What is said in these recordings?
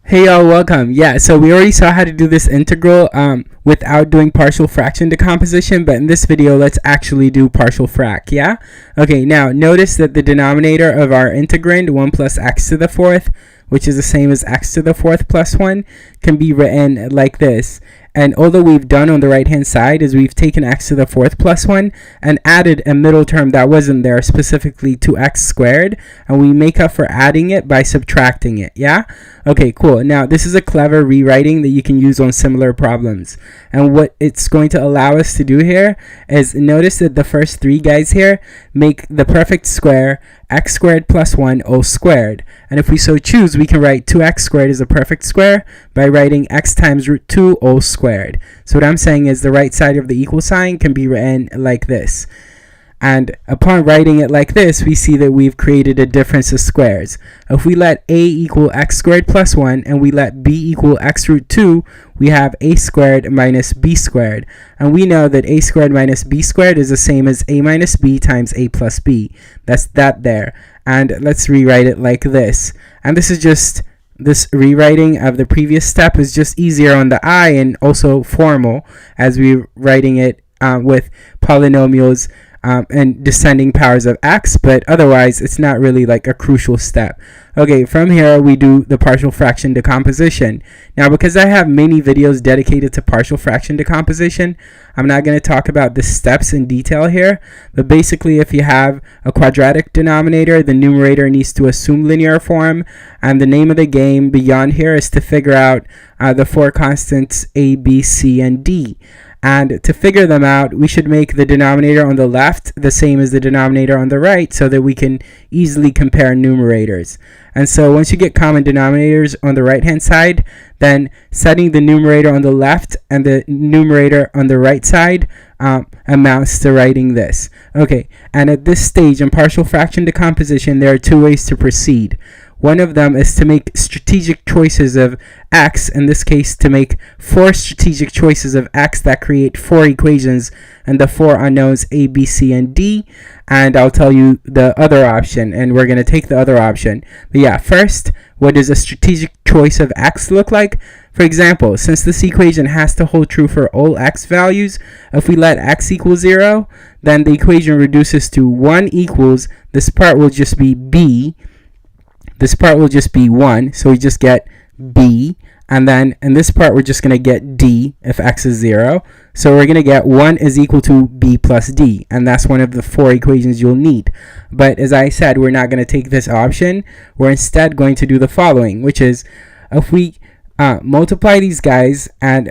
Hey y'all, welcome. Yeah, so we already saw how to do this integral without doing partial fraction decomposition, but in this video, let's actually do partial frac, yeah? Okay, now notice that the denominator of our integrand, 1 plus x to the fourth, which is the same as x to the fourth plus 1, can be written like this. And all that we've done on the right hand side is we've taken x to the fourth plus 1 and added a middle term that wasn't there, specifically to x squared, and we make up for adding it by subtracting it, yeah? Okay, cool. Now this is a clever rewriting that you can use on similar problems, and what it's going to allow us to do here is notice that the first three guys here make the perfect square, x squared plus 1 all squared, and if we so choose, we can write 2x squared as a perfect square by writing x times root 2 all squared. So what I'm saying is the right side of the equal sign can be written like this. And upon writing it like this, we see that we've created a difference of squares. If we let a equal x squared plus 1 and we let b equal x root 2, we have a squared minus b squared. And we know that a squared minus b squared is the same as a minus b times a plus b. That's that there. And let's rewrite it like this. And this is just, this rewriting of the previous step is just easier on the eye and also formal as we're writing it with polynomials and descending powers of x, but otherwise it's not really like a crucial step. Okay, from here we do the partial fraction decomposition. Now because I have many videos dedicated to partial fraction decomposition, I'm not going to talk about the steps in detail here, but basically if you have a quadratic denominator, the numerator needs to assume linear form, and the name of the game beyond here is to figure out the four constants a, b, c, and d. And to figure them out, we should make the denominator on the left the same as the denominator on the right so that we can easily compare numerators. And so once you get common denominators on the right hand side, then setting the numerator on the left and the numerator on the right side amounts to writing this. Okay, and at this stage in partial fraction decomposition, there are two ways to proceed. One of them is to make strategic choices of x, in this case to make 4 strategic choices of x that create 4 equations and the 4 unknowns a, b, c, and d. And I'll tell you the other option, and we're going to take the other option. But yeah, first, what does a strategic choice of x look like? For example, since this equation has to hold true for all x values, if we let x equal 0, then the equation reduces to 1 equals, this part will just be b, this part will just be 1, so we just get b, and then in this part we're just going to get d if x is 0. So we're going to get 1 is equal to b plus d, and that's one of the 4 equations you'll need. But as I said, we're not going to take this option. We're instead going to do the following, which is if we multiply these guys and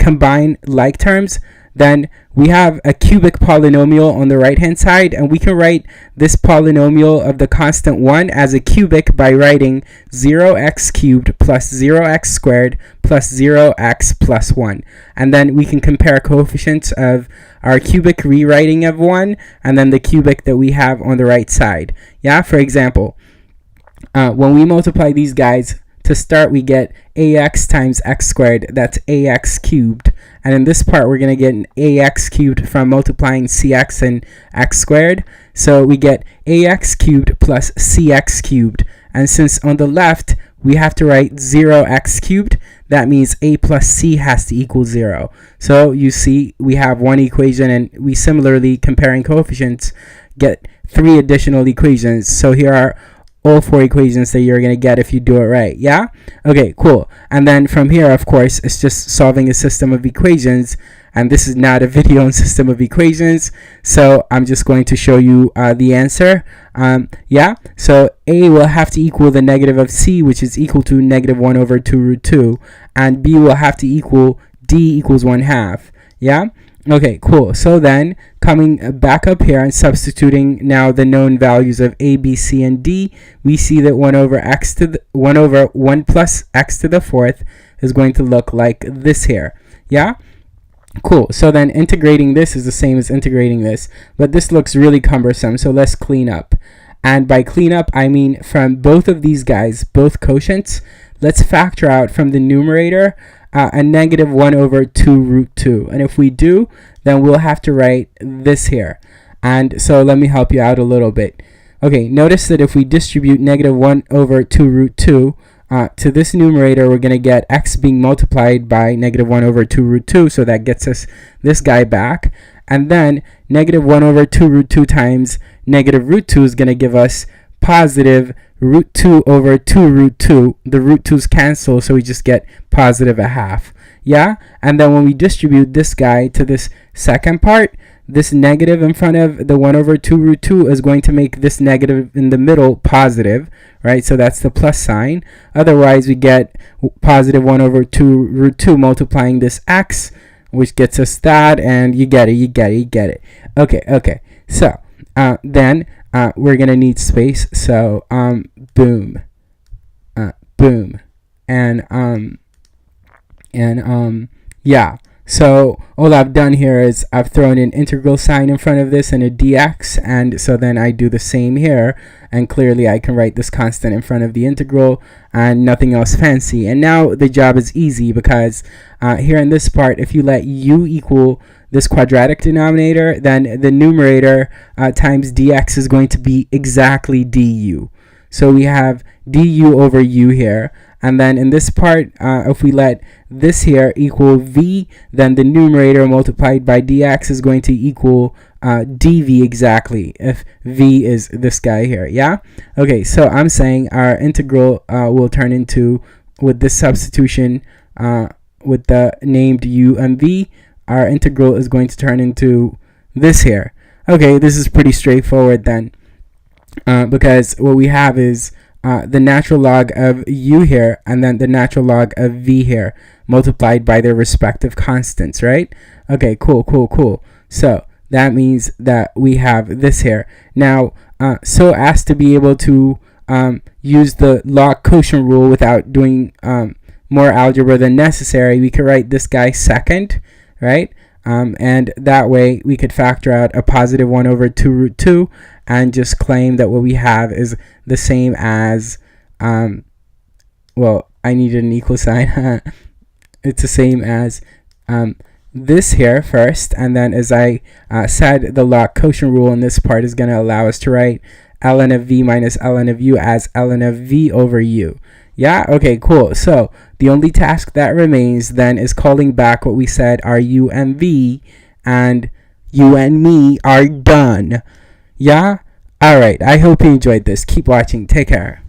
combine like terms, then we have a cubic polynomial on the right hand side, and we can write this polynomial of the constant 1 as a cubic by writing 0x cubed plus 0x squared plus 0x plus 1. And then we can compare coefficients of our cubic rewriting of 1 and then the cubic that we have on the right side. Yeah, for example, when we multiply these guys, to start, we get ax times x squared, that's ax cubed. And in this part, we're going to get an ax cubed from multiplying cx and x squared. So we get ax cubed plus cx cubed. And since on the left, we have to write 0x cubed, that means a plus c has to equal 0. So you see, we have one equation, and we similarly, comparing coefficients, get 3 additional equations. So here are all 4 equations that you're going to get if you do it right. Yeah? Okay, cool. And then from here, of course, it's just solving a system of equations. And this is not a video on system of equations, so I'm just going to show you the answer. Yeah, so a will have to equal the negative of c, which is equal to negative 1 over 2 root 2. And b will have to equal d equals 1/2. Yeah? Okay, cool. So then coming back up here and substituting now the known values of a, b, c, and d, we see that 1 over 1 plus x to the fourth is going to look like this here. Yeah? Cool. So then integrating this is the same as integrating this, but this looks really cumbersome, so let's clean up. And by clean up, I mean from both of these guys, both quotients, let's factor out from the numerator a negative 1 over 2 root 2. And if we do, then we'll have to write this here. And so let me help you out a little bit. Okay, notice that if we distribute negative 1 over 2 root 2 to this numerator, we're going to get x being multiplied by negative 1 over 2 root 2. So that gets us this guy back. And then negative 1 over 2 root 2 times negative root 2 is going to give us positive root 2 over 2 root 2. The root 2's cancel, so we just get positive a half. Yeah? And then when we distribute this guy to this second part, this negative in front of the 1 over 2 root 2 is going to make this negative in the middle positive, right? So that's the plus sign. Otherwise, we get positive 1 over 2 root 2 multiplying this x, which gets us that, and you get it. Okay. So then we're going to need space. So boom, and yeah. So all I've done here is I've thrown an integral sign in front of this and a dx, and so then I do the same here, and clearly I can write this constant in front of the integral and nothing else fancy. And now the job is easy, because here in this part, if you let u equal this quadratic denominator, then the numerator times dx is going to be exactly du. So we have du over u here. And then in this part, if we let this here equal v, then the numerator multiplied by dx is going to equal dv exactly, if v is this guy here. Yeah? Okay, so I'm saying our integral will turn into, with this substitution with the named u and v, our integral is going to turn into this here. Okay, this is pretty straightforward then, because what we have is the natural log of u here, and then the natural log of v here, multiplied by their respective constants, right? Okay, cool. So that means that we have this here. Now, so as to be able to use the log quotient rule without doing more algebra than necessary, we could write this guy second, right? And that way we could factor out a positive 1 over 2 root 2 and just claim that what we have is the same as, well, I needed an equal sign. It's the same as this here first, and then as I said, the log quotient rule in this part is going to allow us to write ln of v minus ln of u as ln of v over u. Yeah, okay, cool. So the only task that remains then is calling back what we said are u and v, and you and me are done. Yeah? Alright, I hope you enjoyed this. Keep watching. Take care.